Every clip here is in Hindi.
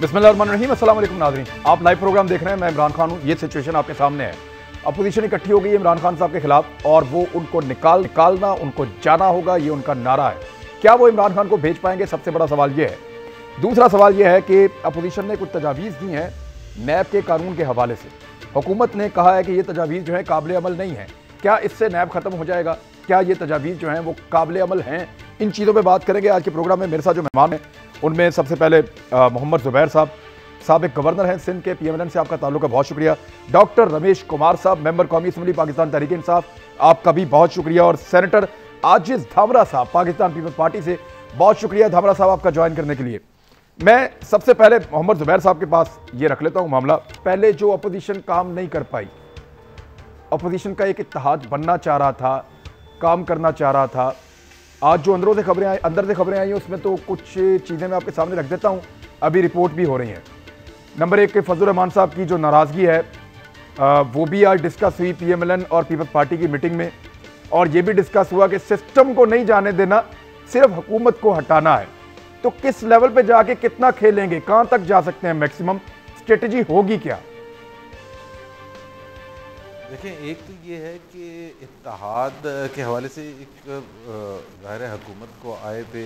बिस्मिल्लाहिर्रहमानिर्रहीम, अस्सलाम वालेकुम नाज़रीन। आप लाइव प्रोग्राम देख रहे हैं, मैं इमरान खान हूँ। ये सिचुएशन आपके सामने है। अपोजिशन इकट्ठी हो गई है इमरान खान साहब के खिलाफ और वो उनको निकालना, उनको जाना होगा, ये उनका नारा है। क्या वो इमरान खान को भेज पाएंगे? सबसे बड़ा सवाल ये है। दूसरा सवाल ये है कि अपोजिशन ने कुछ तजावीज़ दी हैं नैब के कानून के हवाले से। हुकूमत ने कहा है कि ये तजावीज़ जो है काबिल अमल नहीं है। क्या इससे नैब ख़त्म हो जाएगा? क्या ये तजावीज़ जो हैं वो काबिल अमल हैं? इन चीज़ों पर बात करेंगे आज के प्रोग्राम में। मेरे साथ जो मेहमान हैं उनमें सबसे पहले मोहम्मद ज़ुबैर साहब, साबिक़ गवर्नर हैं सिंध के, PMLN से आपका ताल्लुक है, बहुत शुक्रिया। डॉक्टर रमेश कुमार साहब, मेंबर कौमी असम्बली पाकिस्तान तहरीक इंसाफ, आपका भी बहुत शुक्रिया। और सेनेटर आजिज़ धामरा साहब, पाकिस्तान पीपल्स पार्टी से, बहुत शुक्रिया धामरा साहब आपका ज्वाइन करने के लिए। मैं सबसे पहले मोहम्मद ज़ुबैर साहब के पास ये रख लेता हूँ मामला। पहले जो अपोजिशन काम नहीं कर पाई, अपोजिशन का एक इत्तेहाद बनना चाह रहा था, काम करना चाह रहा था। आज जो अंदर से खबरें आई हैं उसमें तो कुछ चीज़ें मैं आपके सामने रख देता हूँ, अभी रिपोर्ट भी हो रही हैं। नंबर एक, फजल रहमान साहब की जो नाराज़गी है वो भी आज डिस्कस हुई PMLN और पीपल्स पार्टी की मीटिंग में, और ये भी डिस्कस हुआ कि सिस्टम को नहीं जाने देना, सिर्फ हुकूमत को हटाना है। तो किस लेवल पे जाके कितना खेलेंगे, कहाँ तक जा सकते हैं, मैक्सिमम स्ट्रेटजी होगी क्या? देखिए, एक तो ये है कि इत्तेहाद के हवाले से एक ज़ाहिर है हुकूमत को आए पे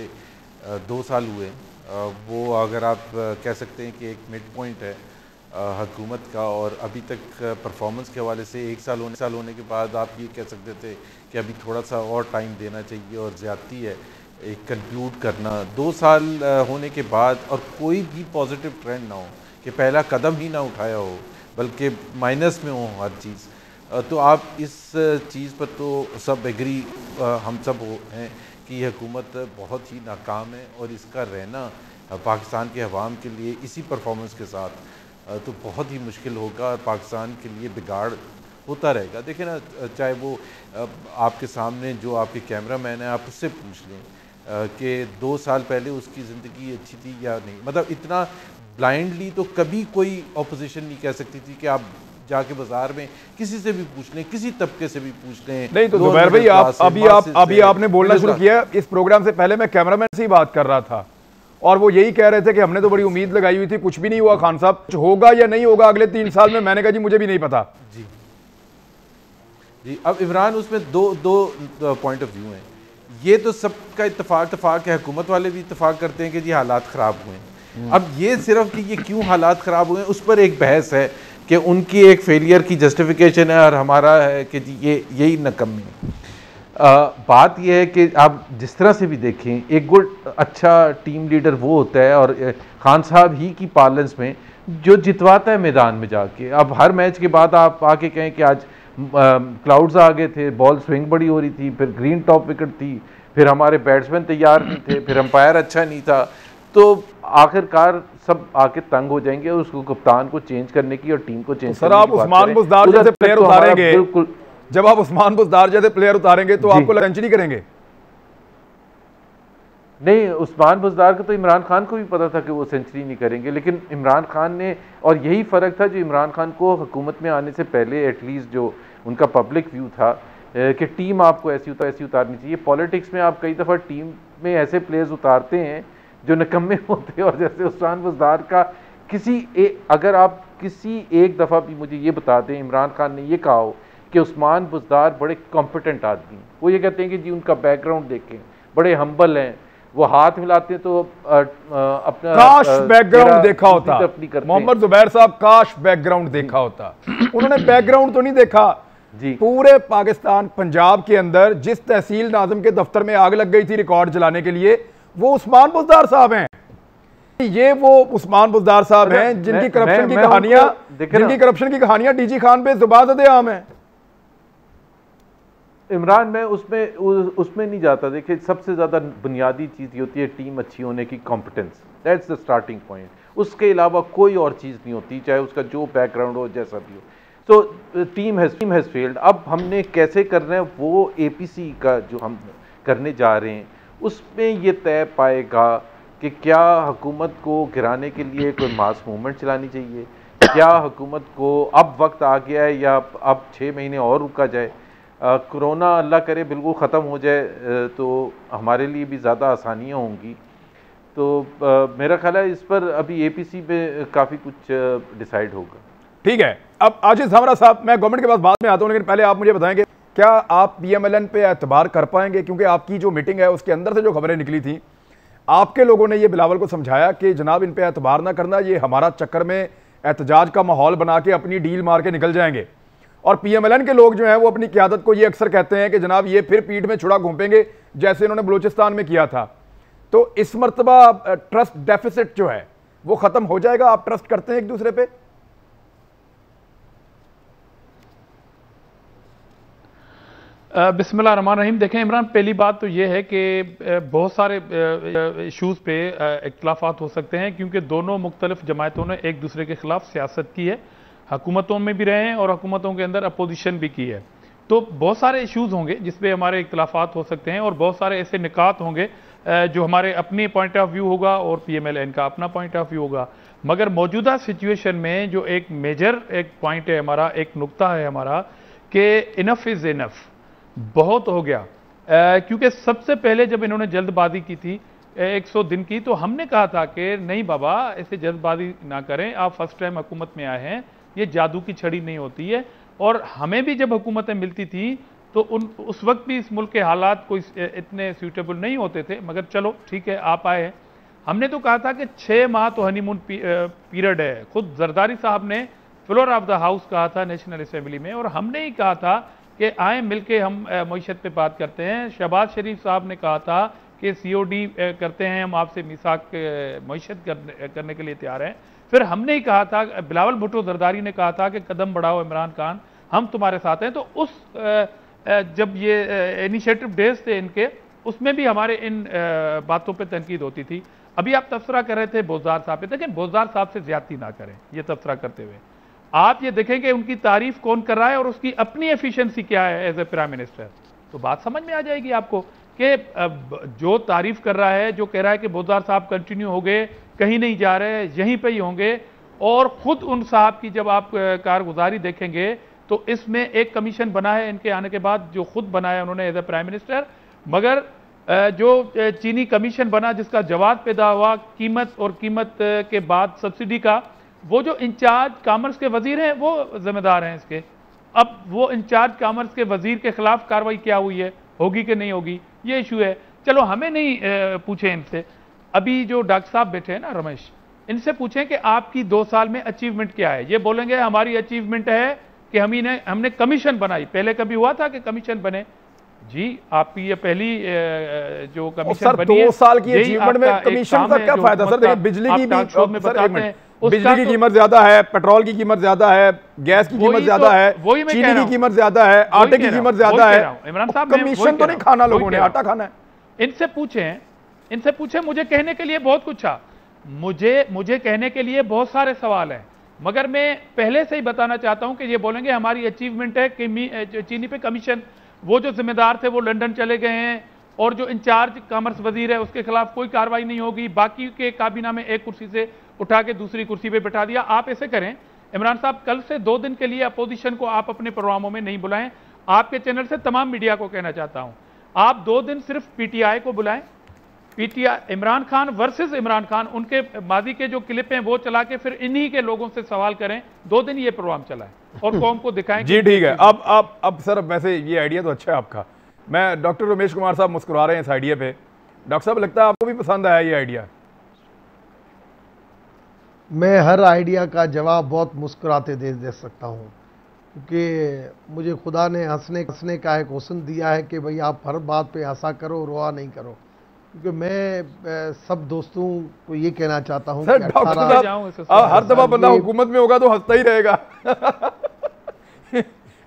2 साल हुए। वो अगर आप कह सकते हैं कि एक मिड पॉइंट है हुकूमत का, और अभी तक परफॉर्मेंस के हवाले से 1 साल होने के बाद आप ये कह सकते थे कि अभी थोड़ा सा और टाइम देना चाहिए और ज़्यादती है एक कंक्लूड करना। 2 साल होने के बाद और कोई भी पॉजिटिव ट्रेंड ना हो, कि पहला कदम ही ना उठाया हो, बल्कि माइनस में हो हर चीज़, तो आप इस चीज़ पर तो सब एग्री हम सब हैं कि यह हुकूमत बहुत ही नाकाम है, और इसका रहना पाकिस्तान के अवाम के लिए इसी परफॉर्मेंस के साथ तो बहुत ही मुश्किल होगा, और पाकिस्तान के लिए बिगाड़ होता रहेगा। देखिए ना, चाहे वो आपके सामने जो आपके कैमरा मैन है, आप उससे पूछ लें कि 2 साल पहले उसकी ज़िंदगी अच्छी थी या नहीं। मतलब इतना ब्लाइंडली तो कभी कोई अपोजिशन नहीं कह सकती थी कि आप जाके बाजार में किसी से भी पूछ लें, किसी तबके से भी पूछ लें। नहीं तो ज़ुबैर भाई, अभी आपने बोलना शुरू किया। इस प्रोग्राम से पहले मैं कैमरामैन से ही बात कर रहा था और वो यही कह रहे थे कि हमने तो बड़ी उम्मीद लगाई हुई थी, कुछ भी नहीं हुआ। खान साहब, कुछ होगा या नहीं होगा अगले 3 साल में? मैंने कहा जी मुझे भी नहीं पता। जी अब इमरान, उसमें दो पॉइंट ऑफ व्यू हैं। ये तो सबका इत्तेफाक है, हुकूमत वाले भी इत्तेफाक करते हैं कि जी हालात ख़राब हुए हैं। अब ये सिर्फ कि ये क्यों हालात ख़राब हुए हैं उस पर एक बहस है कि उनकी एक फेलियर की जस्टिफिकेशन है और हमारा है कि जी ये यही नाकामी है। बात यह है कि आप जिस तरह से भी देखें, एक अच्छा टीम लीडर वो होता है, और खान साहब ही की पार्लेंस में जो जितवाता है मैदान में जाके। अब हर मैच के बाद आप आके कहें कि आज क्लाउड्स आ गए थे, बॉल स्विंग बड़ी हो रही थी, फिर ग्रीन टॉप विकेट थी, फिर हमारे बैट्समैन तैयार नहीं थे, फिर अंपायर अच्छा नहीं था, तो आखिरकार सब आके तंग हो जाएंगे उसको कप्तान को चेंज करने की और टीम को चेंज करने की। आप उस्मान बुज़दार जैसे प्लेयर उतारेंगे, बिल्कुल, जब आप उस्मान बुज़दार जैसे प्लेयर उतारेंगे तो आपको सेंचुरी करेंगे? नहीं, उस्मान बुज़दार का तो इमरान खान को भी पता था कि वो सेंचुरी नहीं करेंगे, लेकिन इमरान खान ने, और यही फ़र्क था जो इमरान खान को हुकूमत में आने से पहले एटलीस्ट जो उनका पब्लिक व्यू था कि टीम आपको ऐसी उतारनी चाहिए। पॉलिटिक्स में आप कई दफ़ा टीम में ऐसे प्लेयर्स उतारते हैं जो निकम्मे होते हैं, और जैसे उस्मान बुज़दार का अगर आप किसी एक दफ़ा भी मुझे ये बता दें इमरान खान ने ये कहा हो कि उस्मान बुज़दार बड़े कॉम्पिटेंट आदमी हैं, वो ये कहते हैं कि जी उनका बैकग्राउंड देखें, बड़े हम्बल हैं, वो हाथ मिलाते हैं तो अपना काश बैकग्राउंड देखा होता मोहम्मद ज़ुबैर साहब, काश बैकग्राउंड देखा होता। उन्होंने बैकग्राउंड तो नहीं देखा जी। पूरे पाकिस्तान, पंजाब के अंदर जिस तहसील नाज़िम के दफ्तर में आग लग गई थी रिकॉर्ड जलाने के लिए, वो उस्मान बुज़दार साहब हैं। ये वो उस्मान बुज़दार साहब हैं जिनकी करप्शन की कहानियां DG खान पे ज़ुबान आम है। इमरान, मैं उसमें नहीं जाता। देखिए, सबसे ज़्यादा बुनियादी चीज़ ये होती है टीम अच्छी होने की competence, that's the starting point. उसके अलावा कोई और चीज़ नहीं होती, चाहे उसका जो बैकग्राउंड हो, जैसा भी हो। So team has failed. अब हमने कैसे करना है, वो APC का जो हम करने जा रहे हैं उसमें ये तय पाएगा कि क्या हुकूमत को गिराने के लिए कोई मास मूवमेंट चलानी चाहिए, क्या हुकूमत को अब वक्त आ गया है या अब 6 महीने और रुका जाए। कोरोना अल्लाह करे बिल्कुल ख़त्म हो जाए तो हमारे लिए भी ज़्यादा आसानियाँ होंगी। तो मेरा ख्याल है इस पर अभी एपीसी में काफ़ी कुछ डिसाइड होगा। ठीक है, अब आशीष धामरा साहब, मैं गवर्नमेंट के पास बाद में आता हूँ, लेकिन पहले आप मुझे बताएंगे क्या आप पीएमएलएन पे एतबार कर पाएंगे? क्योंकि आपकी जो मीटिंग है उसके अंदर से जो खबरें निकली थी, आपके लोगों ने ये बिलावल को समझाया कि जनाब इन पे एतबार ना करना, ये हमारा चक्कर में एहतजाज का माहौल बना के अपनी डील मार के निकल जाएंगे। और पीएमएलएन के लोग जो हैं वो अपनी क़यादत को ये अक्सर कहते हैं कि जनाब ये फिर पीठ में छुरा घूमेंगे जैसे इन्होंने बलूचिस्तान में किया था। तो इस मरतबा ट्रस्ट डेफिसिट जो है वो खत्म हो जाएगा? आप ट्रस्ट करते हैं एक दूसरे पे? बिस्मिल्लाह रहमान रहीम। देखें इमरान, पहली बात तो ये है कि बहुत सारे इशूज़ पे इख्तलाफात हो सकते हैं, क्योंकि दोनों मुख्तलिफ जमायतों ने एक दूसरे के खिलाफ सियासत की है, हुकूमतों में भी रहे हैं और हुकूमतों के अंदर अपोजिशन भी की है। तो बहुत सारे इशूज़ होंगे जिस पे हमारे इख्तलाफात हो सकते हैं और बहुत सारे ऐसे निकात होंगे जो हमारे अपने पॉइंट ऑफ व्यू होगा और पीएमएलएन का अपना पॉइंट ऑफ व्यू होगा। मगर मौजूदा सिचुएशन में जो एक मेजर एक पॉइंट है हमारा, एक नुक्ता है हमारा कि इनफ इज़ इनफ, बहुत हो गया। क्योंकि सबसे पहले जब इन्होंने जल्दबाजी की थी 100 दिन की, तो हमने कहा था कि नहीं बाबा ऐसे जल्दबाजी ना करें, आप फर्स्ट टाइम हुकूमत में आए हैं, ये जादू की छड़ी नहीं होती है। और हमें भी जब हुकूमतें मिलती थी तो उस वक्त भी इस मुल्क के हालात कोई इतने सूटेबल नहीं होते थे, मगर चलो ठीक है आप आए हैं। हमने तो कहा था कि 6 माह तो हनीमून पीरियड है। खुद जरदारी साहब ने फ्लोर ऑफ द हाउस कहा था नेशनल असेंबली में, और हमने ही कहा था कि आए मिलके हम मईशत पे बात करते हैं। शहबाज शरीफ साहब ने कहा था कि सीओडी करते हैं, हम आपसे मिसाक मईशत करने के लिए तैयार हैं। फिर हमने ही कहा था, बिलावल भुट्टो जरदारी ने कहा था कि कदम बढ़ाओ इमरान खान, हम तुम्हारे साथ हैं। तो उस जब ये इनिशिएटिव डेज थे इनके, उसमें भी हमारे इन बातों पे तनकीद होती थी। अभी आप तबसरा कर रहे थे बोजदार साहब पे, लेकिन बोजदार साहब से ज्यादती ना करें ये तबसरा करते हुए। आप ये देखेंगे उनकी तारीफ कौन कर रहा है और उसकी अपनी एफिशिएंसी क्या है एज ए प्राइम मिनिस्टर, तो बात समझ में आ जाएगी आपको कि जो तारीफ कर रहा है, जो कह रहा है कि बोजदार साहब कंटिन्यू हो गए, कहीं नहीं जा रहे, यहीं पे ही होंगे, और खुद उन साहब की जब आप कारगुजारी देखेंगे तो इसमें एक कमीशन बना है इनके आने के बाद, जो खुद बनाया उन्होंने एज ए प्राइम मिनिस्टर। मगर जो चीनी कमीशन बना जिसका जवाब पैदा हुआ कीमत और कीमत के बाद सब्सिडी का, वो जो इंचार्ज कॉमर्स के वजीर हैं वो जिम्मेदार हैं इसके। अब वो इंचार्ज कॉमर्स के वजीर के खिलाफ कार्रवाई क्या हुई है, होगी कि नहीं होगी, ये इशू है। चलो हमें नहीं पूछे इनसे, अभी जो डॉक्टर साहब बैठे हैं ना रमेश, इनसे पूछें कि आपकी 2 साल में अचीवमेंट क्या है। ये बोलेंगे हमारी अचीवमेंट है कि हमने कमीशन बनाई। पहले कभी हुआ था कि कमीशन बने? जी आपकी ये पहली जो कमीशन बनी है, 2 साल की अचीवमेंट में कमीशन का क्या फायदा सर? देखिए बिजली की बिजली की कीमत ज्यादा है, पेट्रोल की कीमत ज्यादा है, गैस की कीमत ज्यादा है, चीनी की कीमत ज्यादा है, आटे की कीमत ज्यादा है। इमरान साहब कमीशन तो नहीं खाना लोगों ने, आटा खाना है। इनसे पूछें, मुझे कहने के लिए बहुत कुछ था, मुझे कहने के लिए बहुत सारे सवाल हैं, मगर मैं पहले से ही बताना चाहता हूं कि ये बोलेंगे हमारी अचीवमेंट है कि चीनी पे कमीशन। वो जो जिम्मेदार थे वो लंदन चले गए हैं, और जो इंचार्ज कॉमर्स वजीर है उसके खिलाफ कोई कार्रवाई नहीं होगी। बाकी के काबीना में एक कुर्सी से उठा के दूसरी कुर्सी पे बैठा दिया। आप ऐसे करें इमरान साहब, कल से 2 दिन के लिए अपोजिशन को आप अपने प्रोग्रामों में नहीं बुलाएं। आपके चैनल से तमाम मीडिया को कहना चाहता हूं, आप 2 दिन सिर्फ पीटीआई को बुलाएं। पीटीआई इमरान खान वर्सेस इमरान खान, उनके मादी के जो क्लिप हैं वो चला के फिर इन्हीं के लोगों से सवाल करें। 2 दिन ये प्रोग्राम चला है और कौम को दिखाएं। जी ठीक है। अब सर वैसे ये आइडिया तो अच्छा है आपका। मैं डॉक्टर रमेश कुमार साहब मुस्कुरा रहे हैं इस आइडिया पे। डॉक्टर साहब लगता है आपको भी पसंद आया ये आइडिया? मैं हर आइडिया का जवाब बहुत मुस्कुराते दे सकता हूँ, क्योंकि मुझे खुदा ने हंसने का एक हुस्न दिया है कि भाई आप हर बात पे हंसा करो, रोआ नहीं करो। क्योंकि मैं सब दोस्तों को ये कहना चाहता हूँ कि हर दफा बंदा हुकूमत में होगा तो हंसता ही रहेगा।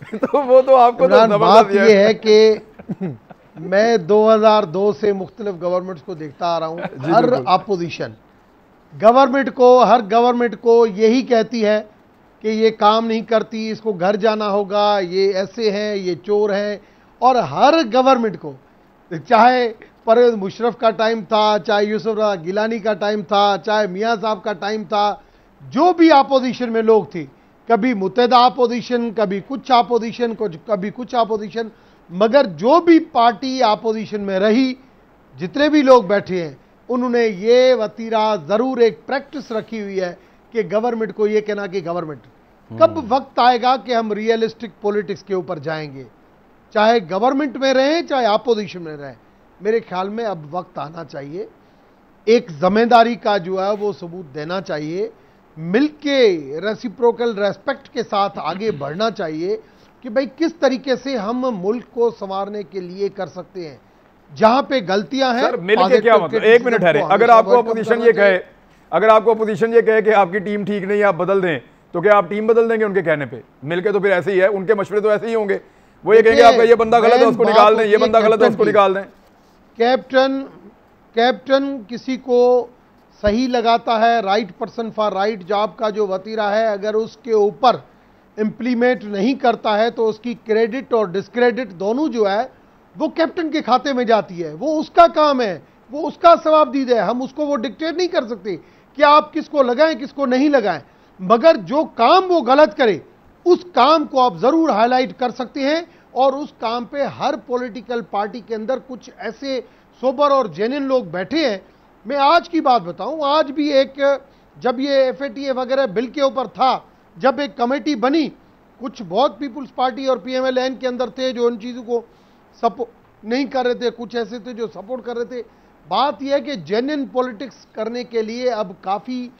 तो वो तो आपको तो बात ये है कि मैं 2002 से मुख्तलिफ गवर्नमेंट्स को देखता आ रहा हूँ। हर अपोजिशन हर गवर्नमेंट को यही कहती है कि ये काम नहीं करती, इसको घर जाना होगा, ये ऐसे हैं, ये चोर हैं। और हर गवर्नमेंट को, चाहे परवेज मुशर्रफ का टाइम था, चाहे यूसुफ गिलानी का टाइम था, चाहे मियाँ साहब का टाइम था, जो भी अपोजिशन में लोग थे, कभी मुत्तहिदा अपोजिशन, कभी कुछ अपोजिशन, कभी कुछ अपोजिशन, मगर जो भी पार्टी अपोजिशन में रही, जितने भी लोग बैठे हैं, उन्होंने ये वतीरा जरूर एक प्रैक्टिस रखी हुई है कि गवर्नमेंट को ये कहना कि गवर्नमेंट, कब वक्त आएगा कि हम रियलिस्टिक पॉलिटिक्स के ऊपर जाएंगे, चाहे गवर्नमेंट में रहें चाहे अपोजिशन में रहें। मेरे ख्याल में अब वक्त आना चाहिए, एक जिम्मेदारी का जो है वो सबूत देना चाहिए, मिलके रेसिप्रोकल रेस्पेक्ट के साथ आगे बढ़ना चाहिए कि भाई किस तरीके से हम मुल्क को संवारने के लिए कर सकते हैं। जहां पे गलतियां हैं, सर मिलके क्या मतलब, एक मिनट ठहरे, अगर आपको अपोजिशन ये कहे, अगर आपको अपोजिशन ये कहे कि आपकी टीम ठीक नहीं है आप बदल दें, तो क्या आप टीम बदल देंगे उनके कहने पे? मिलके तो फिर ऐसे ही है, उनके मशवरे तो ऐसे ही होंगे, वो ये कहेंगे आपका ये बंदा गलत है उसको निकाल दें, ये बंदा गलत है उसको निकाल दें। कैप्टन किसी को सही लगाता है, right person for right job का जो वतीरा है, अगर उसके ऊपर इंप्लीमेंट नहीं करता है तो उसकी क्रेडिट और डिस्क्रेडिट दोनों जो है वो कैप्टन के खाते में जाती है। वो उसका काम है, वो उसका सवाबदीद है, हम उसको वो डिक्टेट नहीं कर सकते कि आप किसको लगाएं किसको नहीं लगाएं। मगर जो काम वो गलत करे उस काम को आप जरूर हाईलाइट कर सकते हैं, और उस काम पे हर पॉलिटिकल पार्टी के अंदर कुछ ऐसे सोबर और जेन्युइन लोग बैठे हैं। मैं आज की बात बताऊं, आज भी एक, जब ये FATA वगैरह बिल के ऊपर था, जब एक कमेटी बनी, कुछ बहुत पीपुल्स पार्टी और PMLN के अंदर थे जो उन चीज़ों को सपोर्ट नहीं कर रहे थे, कुछ ऐसे थे जो सपोर्ट कर रहे थे। बात यह है कि जेन्युइन पॉलिटिक्स करने के लिए अब काफ़ी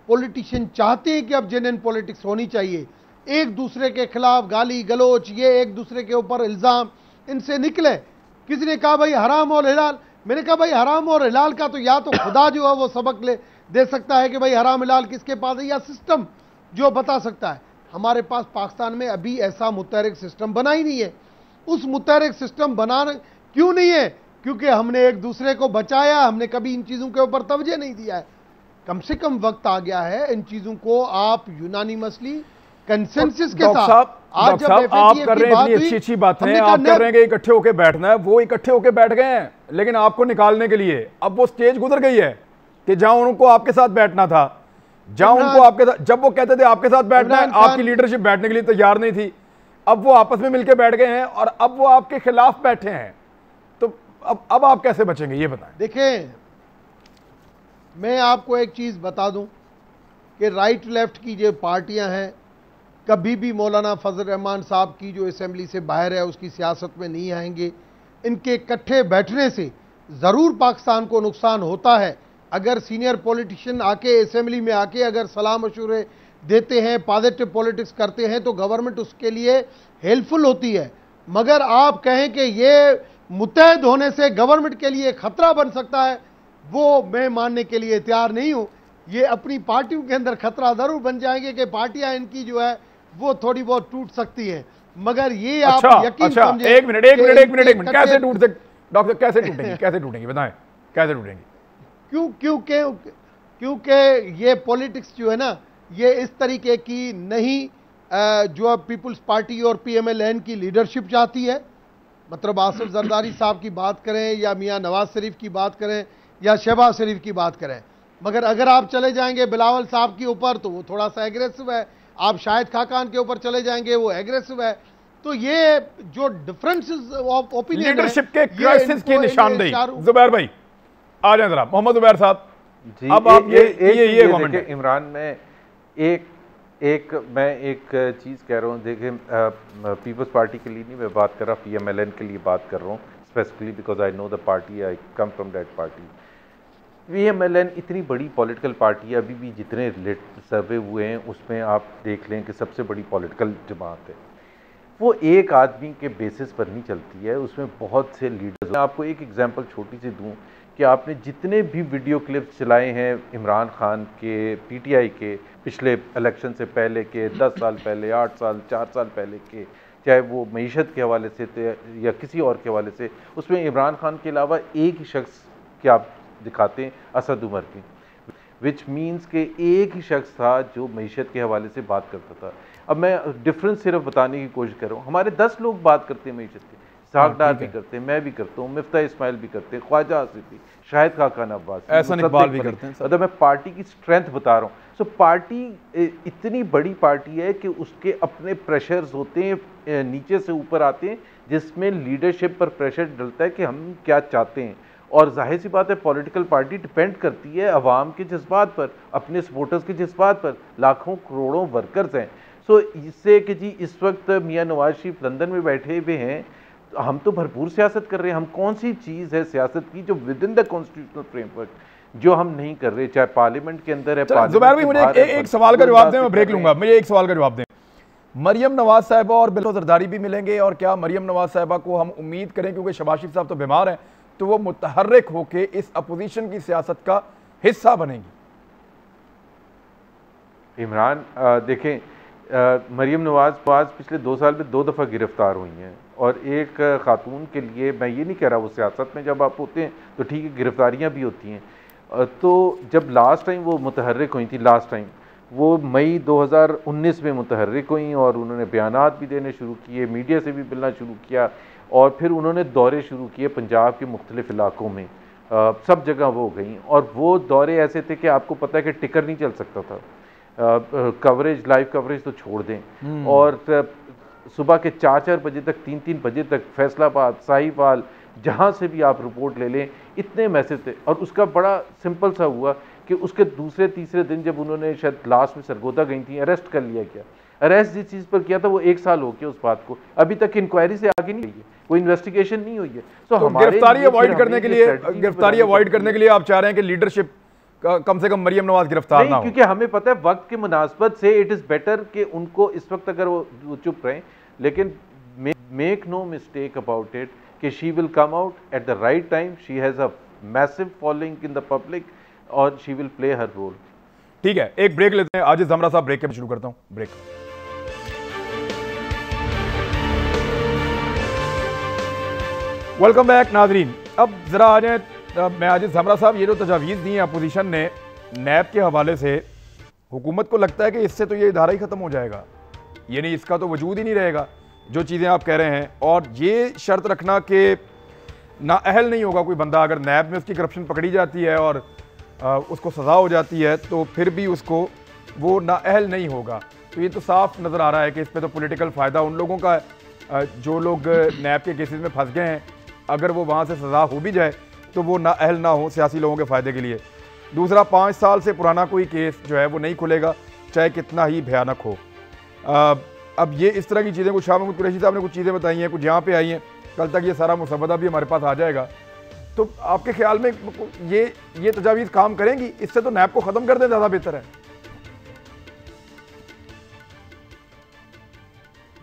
पॉलिटिशियन चाहते हैं कि अब जेन्युइन पॉलिटिक्स होनी चाहिए, एक दूसरे के खिलाफ गाली गलोच, ये एक दूसरे के ऊपर इल्ज़ाम इनसे निकले। किसी ने कहा भाई हराम और हिलाल, मैंने कहा भाई हराम और हिलाल का तो या तो खुदा जो है वो सबक ले दे सकता है कि भाई हराम हिलाल किसके पास है, या सिस्टम जो बता सकता है। हमारे पास पाकिस्तान में अभी ऐसा मुतहरिक सिस्टम बना ही नहीं है। उस मुतहरिक सिस्टम बनाना क्यों नहीं है? क्योंकि हमने एक दूसरे को बचाया, हमने कभी इन चीज़ों के ऊपर तवज्जो नहीं दिया है। कम से कम वक्त आ गया है इन चीज़ों को आप यूनानिमसली कंसेंसस के साथ, आज जब आप कर रहे हैं इतनी अच्छी बातें, आप कर रहे हैं कि इकट्ठे होकर बैठना है, वो इकट्ठे होकर बैठ गए हैं, लेकिन आपको निकालने के लिए अब वो स्टेज गुजर गई है कि जहां उनको आपके साथ बैठना था, जहां उनको आपके साथ, जब वो कहते थे आपके साथ बैठना है, आपकी लीडरशिप बैठने के लिए तैयार नहीं थी, अब वो आपस में मिलकर बैठ गए हैं और अब वो आपके खिलाफ बैठे हैं। तो अब आप कैसे बचेंगे ये बताएं। देखें, मैं आपको एक चीज बता दूं कि राइट लेफ्ट की जो पार्टियां हैं, कभी भी मौलाना फजल रहमान साहब की जो असेंबली से बाहर है उसकी सियासत में नहीं आएंगे। इनके इकट्ठे बैठने से ज़रूर पाकिस्तान को नुकसान होता है। अगर सीनियर पॉलिटिशियन आके असेंबली में आके अगर सलाह मशवरे देते हैं, पॉजिटिव पॉलिटिक्स करते हैं, तो गवर्नमेंट उसके लिए हेल्पफुल होती है। मगर आप कहें कि ये मुत्तहद होने से गवर्नमेंट के लिए खतरा बन सकता है, वो मैं मानने के लिए तैयार नहीं हूँ। ये अपनी पार्टियों के अंदर खतरा ज़रूर बन जाएंगे कि पार्टियां इनकी जो है वो थोड़ी बहुत टूट सकती हैं, मगर ये आप यकीन समझें। एक मिनट कैसे टूट सकते डॉक्टर, कैसे टूटेंगी, कैसे टूटेंगी बताएं, कैसे टूटेंगी? क्योंकि ये पॉलिटिक्स जो है ना, ये इस तरीके की नहीं जो पीपुल्स पार्टी और PMLN की लीडरशिप चाहती है। मतलब आसिफ जरदारी साहब की बात करें या मियां नवाज शरीफ की बात करें या शहबाज शरीफ की बात करें, मगर अगर आप चले जाएंगे बिलावल साहब के ऊपर तो वो थोड़ा सा एग्रेसिव है, आप शाहिद खाकान के ऊपर चले जाएंगे वो एग्रेसिव है। तो ये जो डिफरेंसेस ऑफ ओपिनियन, लीडरशिप के क्राइसिस की निशानदेही। जुबैर भाई आ जाए जरा, मोहम्मद जुबैर साहब जी। अब आप ये कमेंट है इमरान में मैं एक चीज़ कह रहा हूँ। देखिए, पीपल्स पार्टी के लिए नहीं मैं बात कर रहा, PMLN के लिए बात कर रहा हूँ specifically, because I know the party, I come from that party. PMLN इतनी बड़ी पॉलिटिकल पार्टी है, अभी भी जितने सर्वे हुए हैं उसमें आप देख लें कि सबसे बड़ी पॉलिटिकल जमात है। वो एक आदमी के बेसिस पर नहीं चलती है, उसमें बहुत से लीडर्स। मैं आपको एक एग्जांपल छोटी सी दूं कि आपने जितने भी वीडियो क्लिप्स चलाए हैं इमरान खान के, PTI के, पिछले इलेक्शन से पहले के, 10 साल पहले, 8 साल, 4 साल पहले के, चाहे वो मईशत के हवाले से थे या किसी और के हवाले से, उसमें इमरान खान के अलावा एक ही शख्स के आप दिखाते हैं, असद उमर की, विच मीन्स के एक ही शख्स था जो मईशत के हवाले से बात करता था। अब मैं डिफरेंस सिर्फ बताने की कोशिश कर रहा हूँ। हमारे 10 लोग बात करते हैं मईशत के, इसहाक डार भी करते हैं, मैं भी करता हूँ, मिफ्ता इस्माइल भी करते हैं, ख्वाजा आसिफी, शाहिद खाकान अब्बास, एहसन इकबाल भी करते हैं। मतलब मैं पार्टी की स्ट्रेंथ बता रहा हूँ। सो पार्टी इतनी बड़ी पार्टी है कि उसके अपने प्रेशर्स होते हैं, नीचे से ऊपर आते हैं, जिसमें लीडरशिप पर प्रेशर डलता है कि हम क्या चाहते हैं। और जाहिर सी बात है पॉलिटिकल पार्टी डिपेंड करती है अवाम के जज्बात पर, अपने सपोर्टर्स के जज्बात पर। लाखों करोड़ों वर्कर्स हैं। सो इससे कि जी इस वक्त मियाँ नवाज शरीफ लंदन में बैठे हुए हैं, हम तो भरपूर सियासत कर रहे हैं। हम कौन सी चीज़ है सियासत की जो with in the constitutional framework जो हम नहीं कर रहे, चाहे पार्लियामेंट के अंदर है। जुबैर भाई मुझे एक सवाल का जवाब दें, मैं ब्रेक लूंगा। मुझे एक सवाल का जवाब दें, मरियम नवाज साहिबा और बिल्कुल जरदारी भी मिलेंगे, और क्या मरियम नवाज साहिबा को हम उम्मीद करें, क्योंकि शहबाज शरीफ साहब तो बीमार हैं, तो वो मुतहर्रिक होकर इस अपोजिशन की सियासत का हिस्सा बनेंगी? इमरान देखें, मरियम नवाज पिछले 2 साल में 2 दफ़ा गिरफ्तार हुई हैं, और एक खातून के लिए मैं ये नहीं कह रहा, वो सियासत में जब आप होते हैं तो ठीक है गिरफ्तारियाँ भी होती हैं। तो जब लास्ट टाइम वो मुतहर्रिक हुई थी, लास्ट टाइम वो मई 2019 में मुतहर्रिक हुई, और उन्होंने बयानात भी देने शुरू किए, मीडिया से भी मिलना शुरू किया, और फिर उन्होंने दौरे शुरू किए पंजाब के मुख्तलिफ इलाकों में। सब जगह वो गई, और वो दौरे ऐसे थे कि आपको पता है कि टिकर नहीं चल सकता था। कवरेज, लाइव कवरेज तो छोड़ दें, और सुबह के 4-4 बजे तक, 3-3 बजे तक फैसलाबाद, साहिवाल, जहाँ से भी आप रिपोर्ट ले लें, इतने मैसेज थे। और उसका बड़ा सिंपल सा हुआ कि उसके दूसरे तीसरे दिन जब उन्होंने शायद लास्ट में सरगोदा गई थी, अरेस्ट कर लिया गया। अरेस्ट जिस चीज़ पर किया था वो 1 साल हो गया उस बात को, अभी तक इंक्वायरी से आगे नहीं हुई है, कोई इन्वेस्टिगेशन नहीं हुई है। तो गिरफ्तारी अवॉइड करने के लिए आप चाह रहे हैं कि लीडरशिप कम से कम मरियम नवाज गिरफ्तार ना हो? क्योंकि हमें पता है वक्त की मुनासबत से इट इज़ बेटर कि उनको इस वक्त अगर वो चुप रहें, लेकिन make no mistake about it कि she will come out at the right time. She has a massive following in the public, और she will play her role. ठीक है, एक ब्रेक लेते हैं। आजिज जमरा साहब, ब्रेक के शुरू करता हूं। ब्रेक। वेलकम बैक नाजरीन। अब जरा आ जाए, मैं आजिज जमरा साहब, ये जो तजावीज़ दी हैं अपोजिशन ने नैब के हवाले से, हुकूमत को लगता है कि इससे तो ये इदारा ही खत्म हो जाएगा, यानी इसका तो वजूद ही नहीं रहेगा, जो चीज़ें आप कह रहे हैं। और ये शर्त रखना कि नाअहल नहीं होगा कोई बंदा, अगर नैब में उसकी करप्शन पकड़ी जाती है और उसको सज़ा हो जाती है, तो फिर भी उसको वो नाअहल नहीं होगा। तो ये तो साफ नज़र आ रहा है कि इस पर तो पॉलिटिकल फ़ायदा उन लोगों का है जो लोग नैब के केसेस में फंस गए हैं। अगर वो वहाँ से सज़ा हो भी जाए तो वो नाअहल ना हो, सियासी लोगों के फ़ायदे के लिए। दूसरा, 5 साल से पुराना कोई केस जो है वो नहीं खुलेगा, चाहे कितना ही भयानक हो। अब ये इस तरह की चीज़ें, कुछ शाह महमूद कुरैशी साहब ने कुछ चीज़ें बताई हैं, कुछ यहाँ पे आई हैं, कल तक ये सारा मुसवदा भी हमारे पास आ जाएगा। तो आपके ख्याल में ये तजावीज़ काम करेंगी? इससे तो नैब को ख़त्म कर दें, ज़्यादा बेहतर है।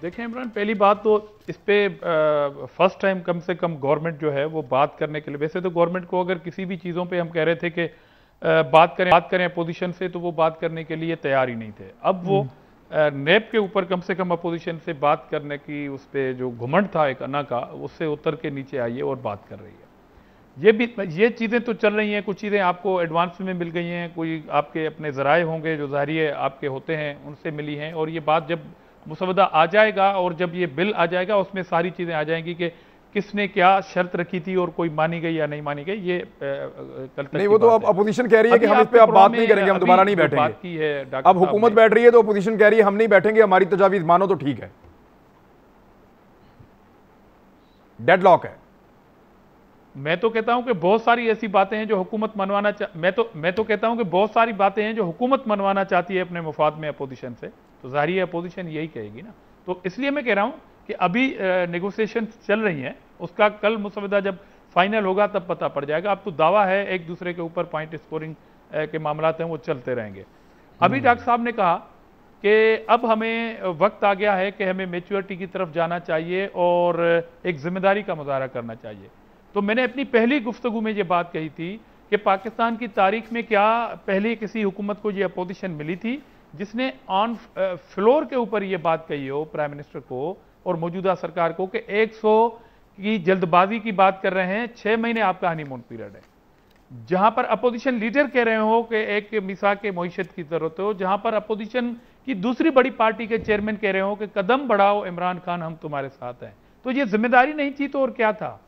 देखें इमरान, पहली बात तो इस पे फर्स्ट टाइम कम से कम गवर्नमेंट जो है वो बात करने के लिए, वैसे तो गवर्नमेंट को अगर किसी भी चीज़ों पे हम कह रहे थे कि बात करें अपोजिशन से, तो वो बात करने के लिए तैयार ही नहीं थे। अब वो नैब के ऊपर कम से कम अपोजिशन से बात करने की, उस पर जो घुमंड था एक अन्ना का, उससे उतर के नीचे आई है और बात कर रही है। ये चीज़ें तो चल रही हैं, कुछ चीज़ें आपको एडवांस में मिल गई हैं, कोई आपके अपने ज़राए होंगे जो ज़ाहिर आपके होते हैं, उनसे मिली हैं, और ये बात जब मुसवदा आ जाएगा और जब ये बिल आ जाएगा उसमें सारी चीज़ें आ जाएंगी कि किसने क्या शर्त रखी थी और कोई मानी गई या नहीं मानी गई। ये कल तक नहीं, वो तो अब अपोजिशन कह रही है कि हम इस पे अब बात नहीं करेंगे, हम दोबारा नहीं बैठेंगे। अब हुकूमत बैठ रही है तो अपोजिशन कह रही है हम नहीं बैठेंगे, हमारी तजावीज़ मानो तो ठीक है। डेडलॉक है। मैं तो कहता हूं कि बहुत सारी ऐसी बातें हैं जो हुकूमत मनवाना मैं तो कहता हूं कि बहुत सारी बातें हैं जो हुकूमत मनवाना चाहती है अपने मुफाद में अपोजिशन से, तो जाहिर है अपोजिशन यही कहेगी ना। तो इसलिए मैं कह रहा हूं कि अभी नेगोशिएशन चल रही हैं, उसका कल मुसवदा जब फाइनल होगा तब पता पड़ जाएगा। अब तो दावा है एक दूसरे के ऊपर पॉइंट स्कोरिंग के मामलात हैं वो चलते रहेंगे। अभी डॉक्टर साहब ने कहा कि अब हमें वक्त आ गया है कि हमें मैच्योरिटी की तरफ जाना चाहिए और एक जिम्मेदारी का मुजाहरा करना चाहिए। तो मैंने अपनी पहली गुफ्तगू में ये बात कही थी कि पाकिस्तान की तारीख में क्या पहले किसी हुकूमत को ये अपोजिशन मिली थी जिसने ऑन फ्लोर के ऊपर ये बात कही हो प्राइम मिनिस्टर को और मौजूदा सरकार को कि 100 की जल्दबाजी की बात कर रहे हैं, 6 महीने आपका हनीमून पीरियड है। जहां पर अपोजिशन लीडर कह रहे हो कि एक मिसाक मईशत की जरूरत हो, जहां पर अपोजिशन की दूसरी बड़ी पार्टी के चेयरमैन कह रहे हो कि कदम बढ़ाओ इमरान खान, हम तुम्हारे साथ हैं। तो ये जिम्मेदारी नहीं थी तो और क्या था?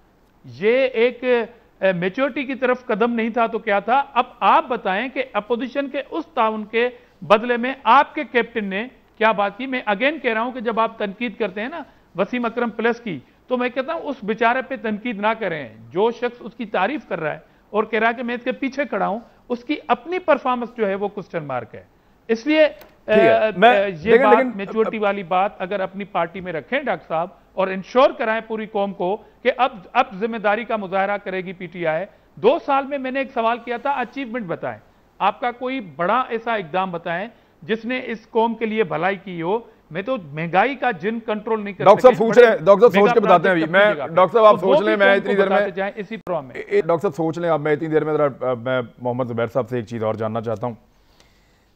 ये एक मैच्योरिटी की तरफ कदम नहीं था तो क्या था? अब आप बताएं कि अपोजिशन के उस ताउन के बदले में आपके कैप्टन ने क्या बात की। मैं अगेन कह रहा हूं कि जब आप तनकीद करते हैं ना वसीम अकरम प्लस की, तो मैं कहता हूं उस बेचारे पे तनकीद ना करें। जो शख्स उसकी तारीफ कर रहा है और कह रहा है कि मैं इसके पीछे खड़ा हूं, उसकी अपनी परफॉर्मेंस जो है वो क्वेश्चन मार्क है। इसलिए ये बात मैच्योरिटी वाली बात अगर अपनी पार्टी में रखें डॉक्टर साहब, और इंश्योर कराएं पूरी कौम को कि अब जिम्मेदारी का मुजाहरा करेगी पीटीआई। 2 साल में मैंने एक सवाल किया था, अचीवमेंट बताएं, आपका कोई बड़ा ऐसा इकदाम बताएं जिसने इस कौम के लिए भलाई की हो। मैं तो महंगाई का जिन कंट्रोल नहीं कर डॉक्टर साहब सोच रहे, डॉक्टर साहब सोच के बताते हैं अभी। मैं डॉक्टर साहब आप सोच लें, मैं इतनी देर में जाएं इसी प्रोग्राम में। डॉक्टर साहब सोच लें आप, मैं इतनी देर में जरा मैं मोहम्मद जुबैर साहब से एक चीज़ और जानना चाहता हूँ।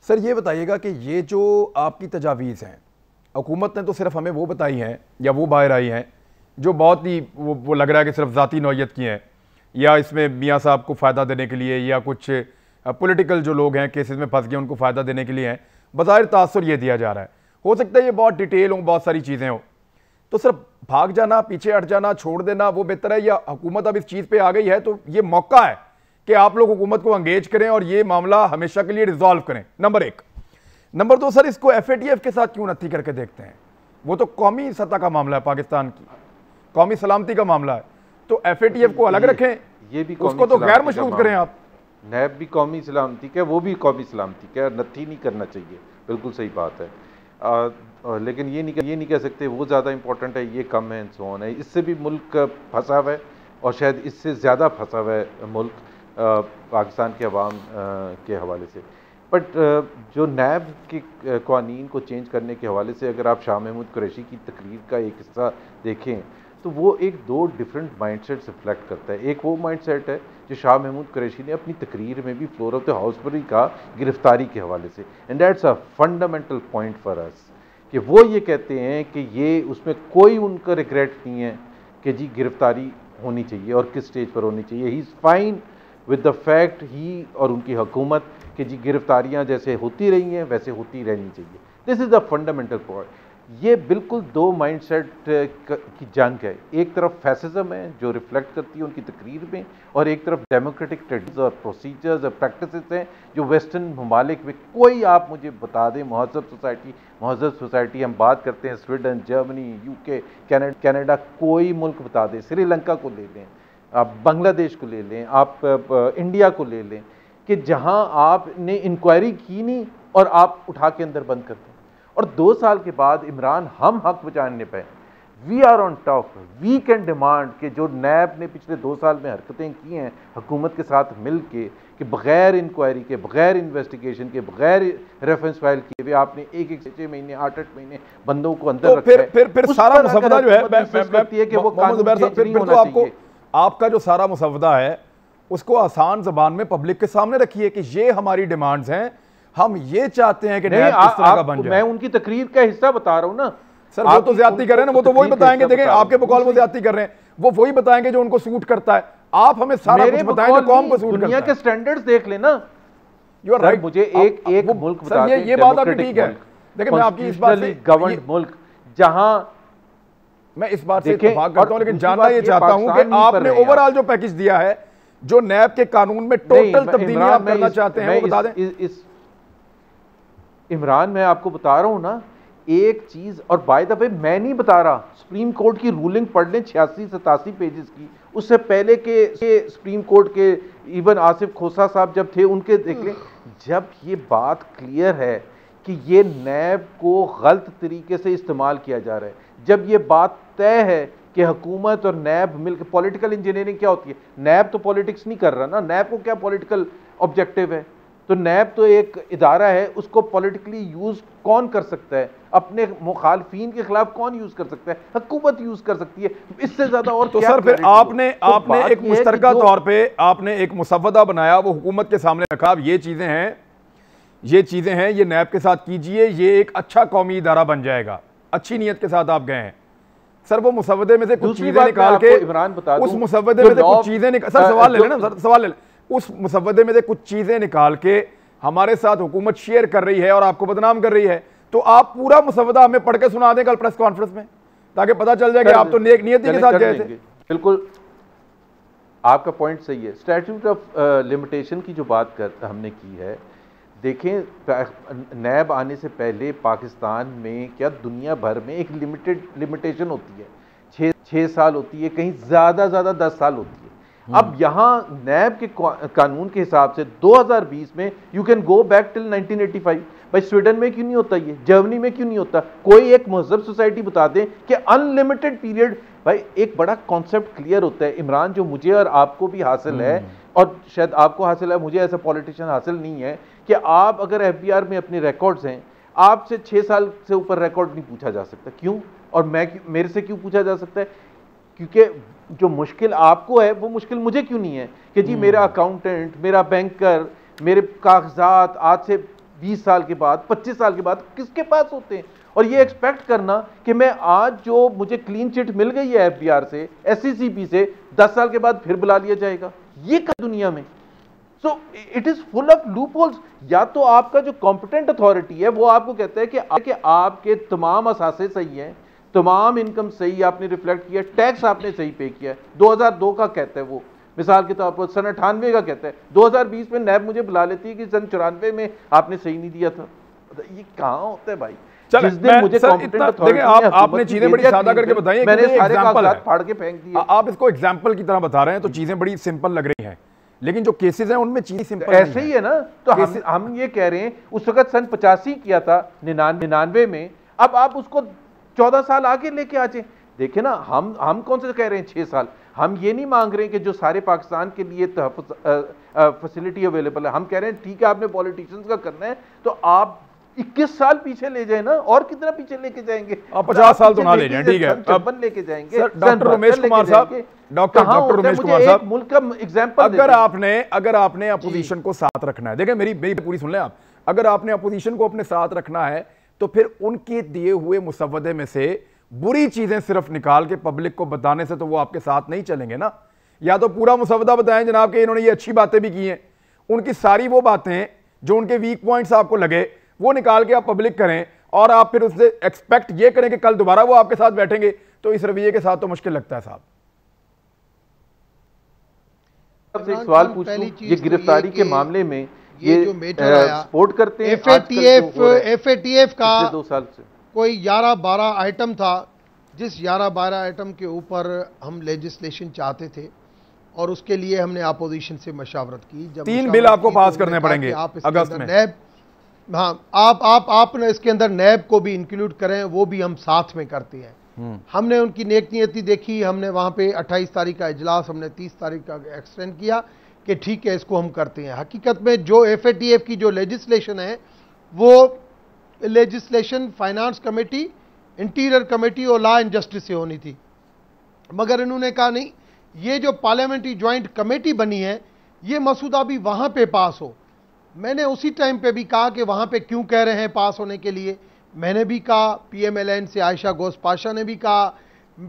सर ये बताइएगा कि ये जो आपकी तजावीज़ हैं, हुकूमत ने तो सिर्फ हमें वो बताई हैं या वो बाहर आई हैं जो बहुत ही वो लग रहा है कि सिर्फ ज़ाती नौयत की हैं, या इसमें मियाँ साहब को फ़ायदा देने के लिए या कुछ पॉलिटिकल जो लोग हैं केसेस में फंस गए उनको फ़ायदा देने के लिए हैं, बज़ाहिर तासुर ये दिया जा रहा है। हो सकता है ये बहुत डिटेल हो, बहुत सारी चीज़ें हो, तो सिर्फ भाग जाना, पीछे हट जाना, छोड़ देना वो बेहतर है, या हुकूमत अब इस चीज़ पे आ गई है तो ये मौका है कि आप लोग हुकूमत को एंगेज करें और ये मामला हमेशा के लिए रिजॉल्व करें? नंबर 1। नंबर 2 सर, इसको FATF के साथ क्यों नत्थी करके देखते हैं? वो तो कौमी सतह का मामला है, पाकिस्तान की कौमी सलामती का मामला है, तो FATF को अलग रखें, ये भी उसको तो गैर मशरूत करें आप। नैब भी कौमी सलामती का, वो भी कौमी सलामती का, नत्थी नहीं करना चाहिए, बिल्कुल सही बात है। लेकिन ये नहीं कह सकते वो ज़्यादा इंपॉर्टेंट है, ये कम है, सो ऑन है। इससे भी मुल्क फंसा हुआ है और शायद इससे ज़्यादा फंसा हुआ है मुल्क पाकिस्तान के अवाम के हवाले से। बट जो नैब के क़वानीन को चेंज करने के हवाले से अगर आप शाह महमूद कुरैशी की तकरीर का एक हिस्सा देखें तो वो एक 2 डिफरेंट माइंडसेट्स रिफ्लेक्ट करता है। एक वो माइंडसेट है जो शाह महमूद कुरैशी ने अपनी तकरीर में भी फ्लोर ऑफ द हाउस पर ही कहा गिरफ्तारी के हवाले से, and that's a fundamental point for us, कि वो ये कहते हैं कि ये उसमें कोई उनका रिग्रेट नहीं है कि जी गिरफ्तारी होनी चाहिए और किस स्टेज पर होनी चाहिए। He is fine with the fact, he और उनकी हुकूमत, कि जी गिरफ्तारियां जैसे होती रही हैं वैसे होती रहनी चाहिए। This is the fundamental point. ये बिल्कुल 2 माइंडसेट की जंग है। एक तरफ फैसिज्म है जो रिफ्लेक्ट करती है उनकी तकरीर में, और एक तरफ डेमोक्रेटिक ट्रेडिशंस और प्रोसीजर्स और प्रैक्टिसेस हैं जो वेस्टर्न ममालिक में, कोई आप मुझे बता दें महज़ब सोसाइटी हम बात करते हैं स्वीडन, जर्मनी, UK, कनाडा, कोई मुल्क बता दें, श्रीलंका को ले लें, आप बांग्लादेश को ले लें, आप इंडिया को ले लें, कि जहां आपने इंक्वायरी की नहीं और आप उठा के अंदर बंद कर दें, और 2 साल के बाद इमरान हम हक बचाने पे, we are on top, we can demand कि जो नैब ने पिछले 2 साल में हरकतें की हैं हुकूमत के साथ मिल के, कि बगैर इंक्वायरी के, बगैर इन्वेस्टिगेशन के, बगैर रेफरेंस फाइल किए हुए आपने 1-1 महीने 8-8 महीने बंदों को अंदर रखा है। फिर सारा मुसवदा जो है कि वो आपको आपका जो सारा मुसवदा है उसको आसान जबान में पब्लिक के सामने रखिए कि ये हमारी डिमांड्स हैं, हम ये चाहते हैं कि नैब इस तरह का बन जाए। मैं उनकी तकरीर का हिस्सा बता रहा हूं ना सर, वो तो ज्यादती कर रहे हैं ना, वो तो वही बताएंगे। देखें आपके बकौल वो ज्यादती कर रहे हैं, वो वही बताएंगे जो उनको सूट करता है। आप हमें सारा कुछ बताएं जो कौम को सूट करता है। दुनिया के स्टैंडर्ड्स देख लेना। You are right. मुझे एक मुल्क बता दें, ये बात आपकी ठीक है। देखिए मैं आपकी इस बात से गवर्नड मुल्क, जहां मैं इस बात से इत्तेफाक करता हूं, लेकिन जानना ये चाहता हूं कि आपने ओवरऑल जो पैकेज दिया है, जो नैब के कानून में टोटल तब्दीली आप करना चाहते हैं, वो बता दें। इस इमरान, मैं आपको बता रहा हूं ना एक चीज, और बाय द वे मैं नहीं बता रहा, सुप्रीम कोर्ट की रूलिंग पढ़ लें 86-87 पेजेस की, उससे पहले के सुप्रीम कोर्ट के इवन आसिफ खोसा साहब जब थे उनके देख लें। जब ये बात क्लियर है कि ये नैब को गलत तरीके से इस्तेमाल किया जा रहा है, जब ये बात तय है कि हुकूमत और नैब मिलकर, पॉलिटिकल इंजीनियरिंग क्या होती है, नैब तो पॉलिटिक्स नहीं कर रहा ना, नैब को क्या पॉलिटिकल ऑब्जेक्टिव है, तो नैब तो एक इदारा है, उसको पॉलिटिकली यूज कौन कर सकता है, अपने मुखालफीन के खिलाफ कौन यूज कर सकता है, हुकूमत यूज कर सकती है, इससे ज्यादा और तो क्या सर फिर आपने एक मुश्तरका तौर पे आपने एक मुसव्वदा बनाया, वो हुकूमत के सामने रखा, अब ये चीजें हैं, ये नैब के साथ कीजिए, ये एक अच्छा कौमी इदारा बन जाएगा, अच्छी नीयत के साथ आप गए हैं। सर वो मुसव्वदे में से कुछ चीजें निकाल के, उस मुसव्वदे में से कुछ चीजें निकाल, सर सवाल ले लेना, सर सवाल ले लें, उस मुसव्वदे में से कुछ चीजें निकाल के हमारे साथ हुकूमत शेयर कर रही है और आपको बदनाम कर रही है, तो आप पूरा मुसव्वदा हमें पढ़ के सुना दें कल प्रेस कॉन्फ्रेंस में, ताकि पता चल जाए कि आप तो नेक नियति के साथ गए थे। बिल्कुल आपका पॉइंट सही है। स्टैट्यूट ऑफ लिमिटेशन की जो बात हमने की है, देखें नैब आने से पहले पाकिस्तान में क्या दुनिया भर में एक लिमिटेशन होती है, 6 साल होती है, कहीं ज़्यादा 10 साल होती है। अब यहाँ नैब के कानून के हिसाब से 2020 में you can go back till 1985। भाई स्वीडन में क्यों नहीं होता, ये जर्मनी में क्यों नहीं होता? कोई एक महजब सोसाइटी बता दें कि अनलिमिटेड पीरियड। भाई एक बड़ा कॉन्सेप्ट क्लियर होता है इमरान, जो मुझे और आपको भी हासिल है और शायद आपको हासिल है, मुझे ऐसा पॉलिटिशियन हासिल नहीं है, कि आप अगर एफबीआर में अपने रिकॉर्ड्स हैं, आपसे 6 साल से ऊपर रिकॉर्ड नहीं पूछा जा सकता। क्यों? और मेरे से क्यों पूछा जा सकता है? क्योंकि जो मुश्किल आपको है वो मुश्किल मुझे क्यों नहीं है कि जी मेरा अकाउंटेंट, मेरा बैंकर, मेरे कागजात आज से 20 साल के बाद, 25 साल के बाद किसके पास होते हैं? और ये एक्सपेक्ट करना कि मैं आज जो मुझे क्लीन चिट मिल गई है एफबीआर से, एससीसीपी से, 10 साल के बाद फिर बुला लिया जाएगा, ये क्या दुनिया में? So it is full of loop holes. या तो आपका जो कॉम्पिटेंट अथॉरिटी है वो आपको कहता है कि आपके तमाम असासे सही हैं, तमाम इनकम सही आपने रिफ्लेक्ट किया, टैक्स आपने सही पे किया है, 2002 का कहता है वो, मिसाल के तौर पर सन 98 का कहता है, 2020 में नैब मुझे बुला लेती है कि सन 94 में आपने सही नहीं दिया था। ये कहाँ होता है भाई? जिस दिन मुझे आपने चीजें बड़ी सादा करके बताई, मैंने सारे कागजात फाड़ के फेंक दिए। आप इसको एग्जांपल की तरह बता रहे हैं तो चीजें बड़ी सिंपल लग रही हैं, लेकिन जो केसेस हैं उनमें चीजें सिंपल ऐसे ही है ना। तो हम ये कह रहे हैं उस वक्त सन 85 किया था, 99 में, अब आप उसको 14 साल आगे लेके आ जाए। देखे ना, हम कौन से कह रहे हैं 6 साल? हम ये नहीं मांग रहे हैं कि जो सारे पाकिस्तान के लिए फैसिलिटी अवेलेबल है, हम कह रहे हैं ठीक है आपने पॉलिटिशियंस का करना है तो आप 21 साल पीछे ले जाए ना, और कितना पीछे लेके जाएंगे? आप 50 साल तो ना ले जाएं, ठीक है। अब लेके जाएंगे डॉक्टर रमेश कुमार साहब, डॉक्टर रमेश कुमार साहब, मुल्क का एग्जांपल, अगर आपने अपोजिशन को साथ रखना है, देखिए मेरी पूरी सुन लें आप, अगर आपने अपोजिशन को अपने साथ रखना है तो फिर उनके दिए हुए मुसव्वदे में से बुरी चीजें सिर्फ निकाल के पब्लिक को बताने से तो वो आपके साथ नहीं चलेंगे ना। या तो पूरा मुसव्वदा बताएं जनाब कि इन्होंने ये अच्छी बातें भी की हैं, उनकी सारी वो बातें जो उनके वीक पॉइंट्स आपको लगे वो निकाल के आप पब्लिक करें, और आप फिर उससे एक्सपेक्ट ये करें कि कल दोबारा वो आपके साथ बैठेंगे, तो इस रवैये के साथ तो मुश्किल लगता है साहब। एक सवाल पूछ लूं, ये गिरफ्तारी के मामले में ये जो मेजर आया सपोर्ट करते हैं एफएटीएफ का 2 साल से कोई 11-12 आइटम था, जिस 11-12 आइटम के ऊपर हम लेजिस्लेशन चाहते थे और उसके लिए हमने अपोजिशन से मशावरत की। जब 3 बिल आपको पास करने पड़ेंगे अगस्त में। नैब, हाँ, आप इसके अंदर नैब को भी इंक्लूड करें, वो भी हम साथ में करते हैं। हमने उनकी नेक नियति देखी, हमने वहां पे 28 तारीख का इजलास हमने 30 तारीख का एक्सटेंड किया कि ठीक है इसको हम करते हैं। हकीकत में जो एफएटीएफ की जो लेजिस्लेशन है वो legislation finance committee, interior committee और लॉ एंड जस्टिस से होनी थी, मगर इन्होंने कहा नहीं, ये जो पार्लियामेंट्री ज्वाइंट कमेटी बनी है ये मसूदा भी वहां पे पास हो। मैंने उसी टाइम पे भी कहा कि वहां पे क्यों कह रहे हैं पास होने के लिए। मैंने भी कहा, पीएमएलएन से आयशा घोष पाशा ने भी कहा,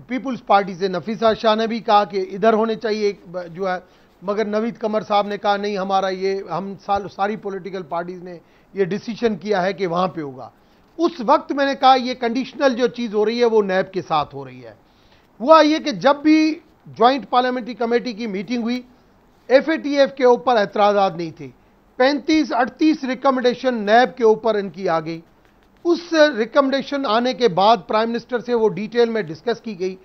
पीपुल्स पार्टी से नफीसा शाह ने भी कहा कि इधर होने चाहिए जो है, मगर नवीद कमर साहब ने कहा नहीं, हमारा ये हम सारी पॉलिटिकल पार्टीज ने ये डिसीजन किया है कि वहां पे होगा। उस वक्त मैंने कहा ये कंडीशनल जो चीज हो रही है वो नैब के साथ हो रही है। हुआ ये कि जब भी ज्वाइंट पार्लियामेंट्री कमेटी की मीटिंग हुई, एफएटीएफ के ऊपर एतराजात नहीं थे, 35-38 रिकमेंडेशन नैब के ऊपर इनकी आ गई। उस रिकमेंडेशन आने के बाद प्राइम मिनिस्टर से वो डिटेल में डिस्कस की गई।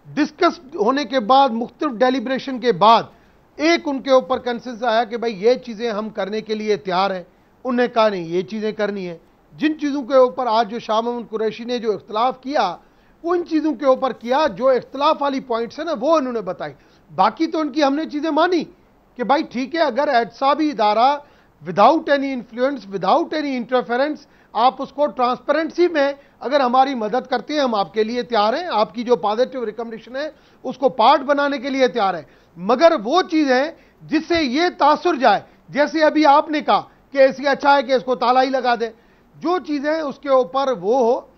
डिस्कस होने के बाद मुख्तलिफ डेलिब्रेशन के बाद एक उनके ऊपर कंसेंसस आया कि भाई ये चीज़ें हम करने के लिए तैयार हैं। उन्होंने कहा नहीं ये चीज़ें करनी है। जिन चीज़ों के ऊपर आज जो शाह महमूद कुरैशी ने जो इख्तलाफ किया वो इन चीज़ों के ऊपर किया, जो इख्तलाफ वाली पॉइंट्स है ना वो उन्होंने बताई। बाकी तो उनकी हमने चीज़ें मानी कि भाई ठीक है, अगर एहतसाबी इदारा without any influence, without any interference, आप उसको ट्रांसपेरेंसी में अगर हमारी मदद करते हैं हम आपके लिए तैयार हैं, आपकी जो पॉजिटिव रिकमेंडेशन है उसको पार्ट बनाने के लिए तैयार है। मगर वो चीज़ है जिससे ये तासुर जाए, जैसे अभी आपने कहा कि ऐसी अच्छा है कि इसको ताला ही लगा दे, जो चीज़ें उसके ऊपर वो हो,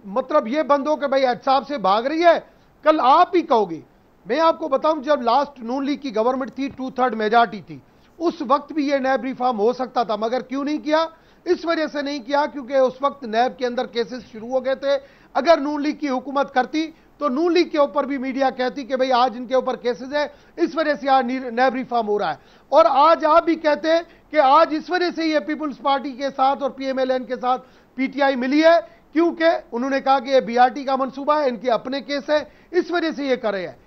मतलब ये बंद हो कि भाई एहतसाब से भाग रही है, कल आप ही कहोगे। मैं आपको बताऊं, जब लास्ट नून लीग की गवर्नमेंट थी, 2/3 मेजॉरिटी थी, उस वक्त भी ये नैब रिफॉर्म हो सकता था, मगर क्यों नहीं किया? इस वजह से नहीं किया क्योंकि उस वक्त नैब के अंदर केसेस शुरू हो गए थे। अगर नून लीग की हुकूमत करती तो नून लीग के ऊपर भी मीडिया कहती कि भाई आज इनके ऊपर केसेस है, इस वजह से आज नैब रिफॉर्म हो रहा है। और आज आप भी कहते हैं कि आज इस वजह से ये पीपुल्स पार्टी के साथ और पीएमएलएन के साथ पीटीआई मिली है क्योंकि उन्होंने कहा कि ये बीआरटी का मंसूबा है, इनके अपने केस है, इस वजह से ये कर रहे हैं।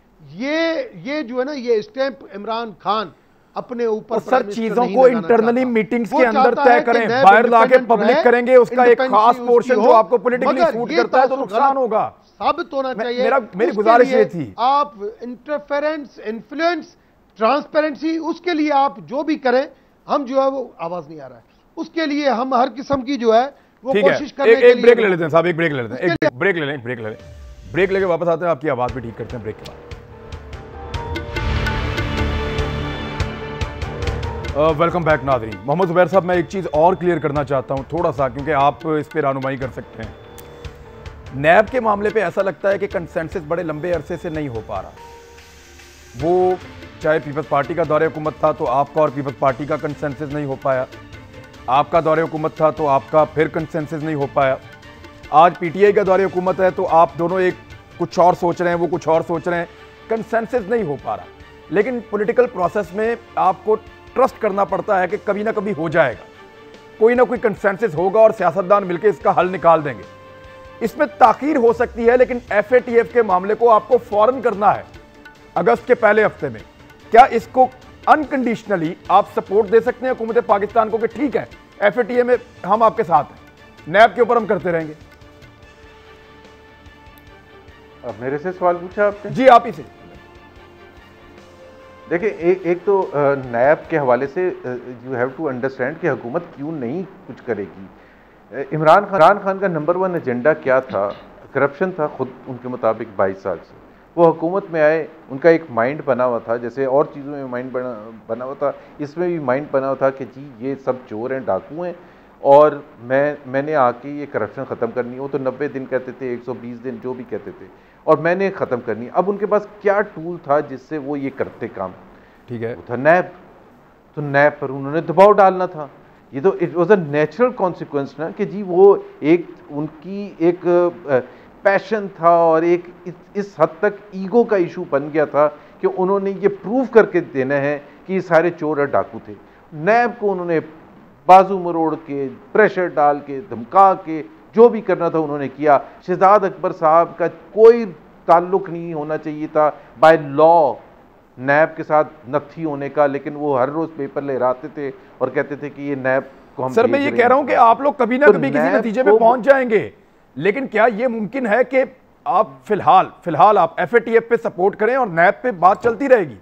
ये जो है ना, ये स्टैंप इमरान खान अपने ऊपर सर चीजों को इंटरनली मीटिंग्स के अंदर तय करें, बाहर लाके पब्लिक करेंगे, उसका एक खास पोर्शन जो आपको पॉलिटिकली सूट करता है तो नुकसान होगा। साबित होना चाहिए। मेरी गुजारिश ये थी, आप इंटरफेरेंस, इन्फ्लुएंस, ट्रांसपेरेंसी, उसके लिए आप जो भी करें, हम जो है वो आवाज नहीं आ रहा है, उसके लिए हम हर किस्म की जो है वो कोशिश करने के लिए। एक ब्रेक ले लेते हैं साहब, एक ब्रेक ले लेते हैं, एक ब्रेक ले लें, ब्रेक लेके वापस आते हैं, आपकी आवाज भी ठीक करते हैं ब्रेक के बाद। वेलकम बैक नाज़रीन। मोहम्मद ज़ुबैर साहब, मैं एक चीज़ और क्लियर करना चाहता हूँ थोड़ा सा, क्योंकि आप इस पर रहनुमाई कर सकते हैं। नैब के मामले पे ऐसा लगता है कि कंसेंसस बड़े लंबे अरसे से नहीं हो पा रहा। वो चाहे पीपल्स पार्टी का दौरे हुकूमत था तो आपका और पीपल्स पार्टी का कंसेंसस नहीं हो पाया, आपका दौरे हुकूमत था तो आपका फिर कंसेंसस नहीं हो पाया, आज पीटीआई का दौरे हुकूमत है तो आप दोनों एक कुछ और सोच रहे हैं, वो कुछ और सोच रहे हैं, कंसेंसस नहीं हो पा रहा। लेकिन पॉलिटिकल प्रोसेस में आपको ट्रस्ट करना पड़ता है कि कभी ना कभी हो जाएगा, कोई ना कोई कंसेंसस होगा और सियासतदान मिलकर इसका हल निकाल देंगे। इसमें ताखीर हो सकती है, लेकिन एफएटीएफ के मामले को आपको फौरन करना है अगस्त के पहले हफ्ते में। क्या इसको अनकंडीशनली आप सपोर्ट दे सकते हैं हुकूमत पाकिस्तान को कि ठीक है एफएटीएफ में हम आपके साथ हैं, नैब के ऊपर हम करते रहेंगे? अब मेरे से सवाल पूछा आपने? जी आप ही से। देखिए, एक तो नैब के हवाले से यू हैव टू अंडरस्टैंड कि हुकूमत क्यों नहीं कुछ करेगी। इमरान खान का नंबर 1 एजेंडा क्या था? करप्शन था, खुद उनके मुताबिक 22 साल से वो हुकूमत में आए, उनका एक माइंड बना हुआ था, जैसे और चीज़ों में माइंड बना हुआ था, इसमें भी माइंड बना हुआ था कि जी ये सब चोर हैं, डाकू हैं और मैंने आके ये करप्शन ख़त्म करनी है। वो तो 90 दिन कहते थे, 120 दिन, जो भी कहते थे, और मैंने ख़त्म करनी। अब उनके पास क्या टूल था जिससे वो ये करते काम? ठीक है, वो था नैब। तो नैब पर उन्होंने दबाव डालना था। ये तो it was a natural consequence ना कि जी वो एक उनकी एक पैशन था और एक इस हद तक ईगो का इशू बन गया था कि उन्होंने ये प्रूव करके देना है कि ये सारे चोर और डाकू थे। नैब को उन्होंने बाजू मरोड़ के, प्रेशर डाल के, धमका के, जो भी करना था उन्होंने किया। शहजाद अकबर साहब का कोई ताल्लुक नहीं होना चाहिए था बाय लॉ नैब के साथ नथी होने का, लेकिन वो हर रोज पेपर ले आते थे और कहते थे कि ये नैब को हम। सर मैं ये कह रहा हूं कि आप लोग कभी ना कभी किसी नतीजे पे पहुंच जाएंगे, लेकिन क्या ये मुमकिन है कि आप फिलहाल आप एफएटीएफ पे सपोर्ट करें और नैब पे बात चलती रहेगी?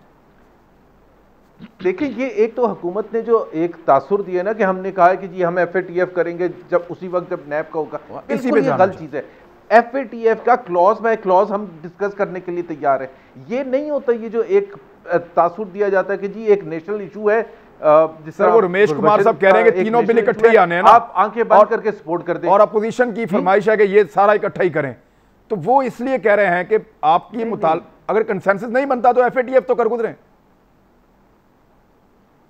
देखिए, ये एक तो हुकूमत ने जो एक तासुर दिया ना कि हमने कहा है कि जी हम एफएटीएफ करेंगे जब उसी वक्त जब नैब का होगा, बिल्कुल ये गलत चीज है। एफएटीएफ का क्लॉज बाय क्लॉज हम डिस्कस करने के लिए तैयार है। ये नहीं होता ये जो एक तासुर दिया जाता है कि जी एक नेशनल इशू है। सर वो रमेश कुमार साहब कह रहे हैं कि तीनों बिल इकट्ठे ही आने हैं ना, आप आंखें बंद करके सपोर्ट कर दें, और अपोजिशन की फरमाइश है कि ये सारा इकट्ठा ही करें। तो वो इसलिए कह रहे हैं कि आपकी मुताल अगर कंसेंसस नहीं बनता तो एफएटीएफ तो कर गुजरें।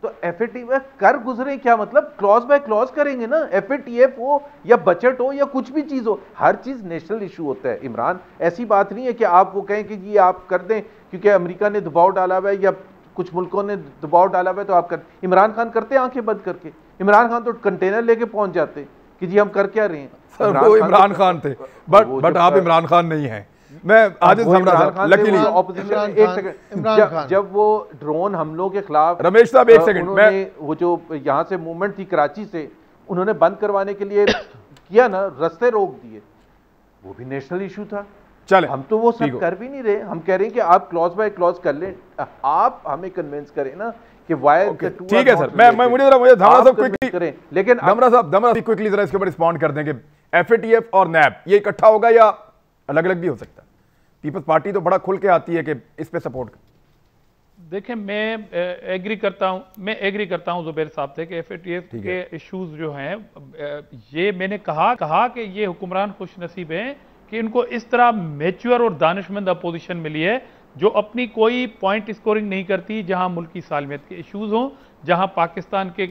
तो एफएटीएफ कर गुजरे क्या मतलब? क्लॉज बाय क्लॉज करेंगे ना। एफएटीएफ हो या बजट हो या कुछ भी चीज हो, हर चीज नेशनल इशू होता है। इमरान, ऐसी बात नहीं है कि आप वो कहें कि जी आप कर दें क्योंकि अमेरिका ने दबाव डाला हुआ है या कुछ मुल्कों ने दबाव डाला हुआ है तो आप कर। इमरान खान करते आंखें बंद करके? इमरान खान तो कंटेनर लेके पहुंच जाते कि जी हम कर क्या रहे हैं। सर वो इमरान खान थे, बट आप इमरान खान नहीं हैं। मैं आज जब वो ड्रोन हमलों के खिलाफ, रमेश साहब एक सेकंड, उन्होंने वो जो यहाँ से मूवमेंट थी कराची से, उन्होंने बंद करवाने के लिए किया ना, रास्ते रोक दिए, वो भी नेशनल इशू था। चले, हम तो वो सब कर भी नहीं रहे। हम कह रहे हैं कि आप क्लॉज बाय क्लॉज कर लें, आप हमें कन्विंस करें ना कि वाई। ठीक है सर, मैं मुझे धामरा साहब क्विकली करें, लेकिन धामरा साहब क्विकली जरा इसके ऊपर रिस्पॉन्ड कर देंगे। एफएटीएफ और नैब ये इकट्ठा होगा या अलग अलग भी हो सकता है? पीपल्स पार्टी तो बड़ा खुल के आती है कि इस पे सपोर्ट। देखिए, मैं एग्री करता हूं जुबैर साहब से कि एफएटीएफ के इश्यूज जो हैं, ये मैंने कहा कि ये हुक्मरान खुशनसीब हैं कि इनको इस तरह मैच्योर और दानिशमंद अपोजिशन मिली है जो अपनी कोई पॉइंट स्कोरिंग नहीं करती, जहां मुल्क की सालमियत के इश्यूज हों, जहां पाकिस्तान के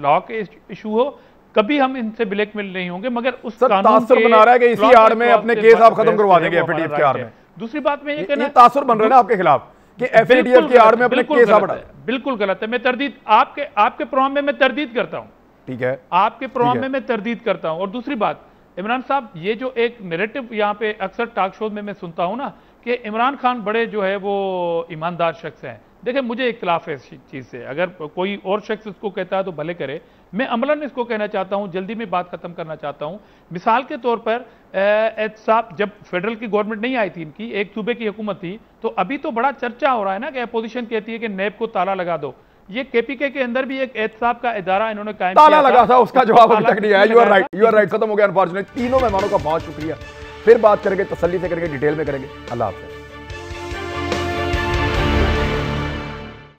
लॉ के इशू हो। कभी हम इनसे ब्लैकमेल नहीं होंगे, मगर उस कानून के बना रहा है कि इसी आड़ में अपने केस आप खत्म करवा देंगे एफएटीएफ के आड़ में। दूसरी बात में ये कहना, तासुर बन रहा है ना आपके खिलाफ कि एफएटीएफ के आड़ में अपने केस आप बढ़ाएं। बिल्कुल गलत है। मैं तरदीद आपके प्रोग्राम में मैं तरदीद करता हूं। ठीक है, आपके प्रोग्राम में मैं तरदीद करता हूं। और दूसरी बात, इमरान साहब, ये जो एक नैरेटिव यहाँ पे अक्सर टॉक शो में मैं सुनता हूँ ना कि इमरान खान बड़े जो है वो ईमानदार शख्स हैं। देखिए, मुझे इख्तिलाफ है इस चीज़ से, अगर कोई और शख्स इसको कहता है तो भले करे। मैं अमलन इसको कहना चाहता हूँ, जल्दी में बात खत्म करना चाहता हूँ। मिसाल के तौर पर साहब, जब फेडरल की गवर्नमेंट नहीं आई थी, इनकी एक सूबे की हुकूमत थी, तो अभी तो बड़ा चर्चा हो रहा है ना कि अपोजिशन कहती है कि नैब को ताला लगा दो। ये केपीके के अंदर भी एक एहतसाब का इदारा इन्होंने कायम किया ताला लगा था, उसका जवाब अभी तक नहीं आया। यू आर राइट, खत्म हो गया अनफॉर्चुनेट। तीनों मेहमानों का बहुत शुक्रिया। फिर बात करेंगे, तसल्ली से करेंगे, डिटेल में करेंगे। अल्लाह हाफ़िज़।